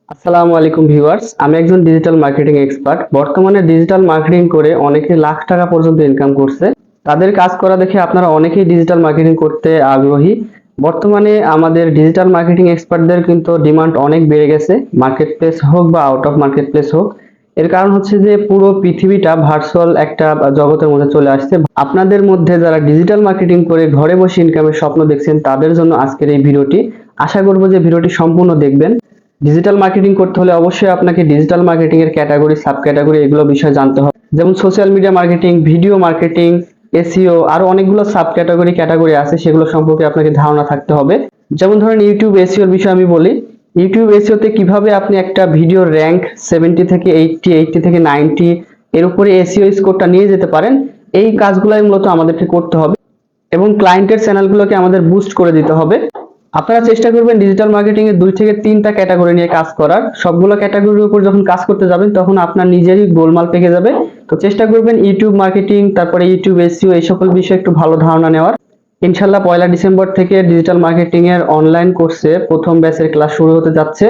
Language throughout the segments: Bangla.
আসসালামু আলাইকুম ভিউয়ার্স, আমি একজন ডিজিটাল মার্কেটিং এক্সপার্ট। বর্তমানে ডিজিটাল মার্কেটিং করে অনেকে লাখ টাকা পর্যন্ত ইনকাম করছে। তাদের কাজ করা দেখে আপনারা অনেকেই ডিজিটাল মার্কেটিং করতে আগ্রহী। বর্তমানে আমাদের ডিজিটাল মার্কেটিং এক্সপার্টদের কিন্তু ডিমান্ড অনেক বেড়ে গেছে, মার্কেট প্লেস হোক বা আউট অফ মার্কেট প্লেস হোক। এর কারণ হচ্ছে যে পুরো পৃথিবীটা ভার্চুয়াল একটা জগতের মধ্যে চলে আসছে। আপনাদের মধ্যে যারা ডিজিটাল মার্কেটিং করে ঘরে বসে ইনকামের স্বপ্ন দেখছেন তাদের জন্য আজকের এই ভিডিওটি। আশা করব যে ভিডিওটি সম্পূর্ণ দেখবেন। ডিজিটাল মার্কেটিং করতে হলে অবশ্যই আপনাকে ডিজিটাল মার্কেটিং এর ক্যাটাগরি, সাব ক্যাটাগরি এগুলো বিষয়ে জানতে হবে। যেমন social media marketing, video marketing, SEO, আরো অনেকগুলো সাব ক্যাটাগরি আছে, সেগুলো সম্পর্কে আপনাকে ধারণা থাকতে হবে। যেমন ধরেন ইউটিউব এসইও এর বিষয়ে আমি বলি। ইউটিউব এসইও তে কিভাবে আপনি একটা ভিডিওর র্যাঙ্ক 70 থেকে 80, 80 থেকে 90 এর উপরে এসইও স্কোরটা নিয়ে যেতে পারেন, এই কাজগুলাই মূলত আমাদেরকে করতে হবে এবং ক্লায়েন্টের চ্যানেলগুলোকে আমাদের বুস্ট করে দিতে হবে। আপনারা চেষ্টা করবেন ডিজিটাল মার্কেটিং এর 2 থেকে 3টা ক্যাটাগরি নিয়ে কাজ করার। সবগুলো ক্যাটাগরির উপর যখন কাজ করতে যাবেন তখন আপনার নিজেরই গোলমাল পেকে যাবে। তো চেষ্টা করবেন ইউটিউব মার্কেটিং, তারপরে ইউটিউব এসইও এই সকল বিষয়ে একটু ভালো ধারণা নেওয়ার। ইনশাআল্লাহ 1লা ডিসেম্বর থেকে ডিজিটাল মার্কেটিং এর অনলাইন কোর্সে প্রথম ব্যাচের ক্লাস শুরু হতে যাচ্ছে।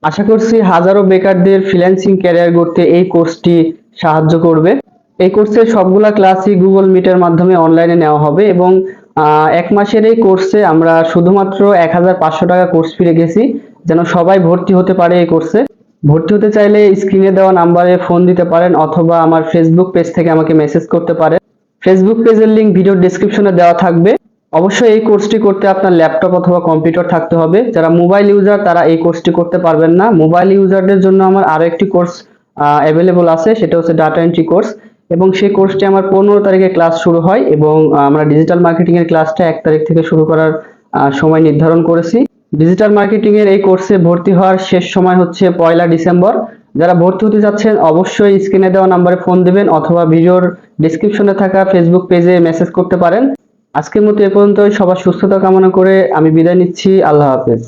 আশা করছি হাজারো বেকারদের ফ্রিল্যান্সিং ক্যারিয়ার গড়তে এই কোর্সটি সাহায্য করবে। এই কোর্সের সবগুলা ক্লাসই গুগল মিটের মাধ্যমে অনলাইনে নেওয়া হবে এবং 1 মাসের এই কোর্সে আমরা শুধুমাত্র 1500 টাকা কোর্স ফি রেখেছি, যেন সবাই ভর্তি হতে পারে এই কোর্সে। ভর্তি হতে চাইলে স্ক্রিনে দেওয়া নাম্বারে ফোন দিতে পারেন অথবা আমার ফেসবুক পেজ থেকে আমাকে মেসেজ করতে পারেন। ফেসবুক পেজের লিংক ভিডিও ডেসক্রিপশনে দেওয়া থাকবে। অবশ্যই এই কোর্সটি করতে আপনার ল্যাপটপ অথবা কম্পিউটার থাকতে হবে। যারা মোবাইল ইউজার তারা এই কোর্সটি করতে পারবেন না। মোবাইল ইউজারদের জন্য আমার আরো একটি কোর্স অ্যাভেলেবল আছে, সেটা হচ্ছে ডাটা এন্ট্রি কোর্স, এবং সেই কোর্সটি আমার 15 তারিখে ক্লাস শুরু হয় এবং আমরা ডিজিটাল মার্কেটিং এর ক্লাসটা 1 তারিখ থেকে শুরু করার সময় নির্ধারণ করেছি। ডিজিটাল মার্কেটিং এর এই কোর্সে ভর্তি হওয়ার শেষ সময় হচ্ছে 1লা ডিসেম্বর। যারা ভর্তি হতে যাচ্ছেন অবশ্যই স্ক্রিনে দেওয়া নাম্বারে ফোন দিবেন অথবা ভিডিওর ডেসক্রিপশনে থাকা ফেসবুক পেজে মেসেজ করতে পারেন। আজকের মতো এ পর্যন্তই। সবার সুস্থতা কামনা করে আমি বিদায় নিচ্ছি। আল্লাহ হাফেজ।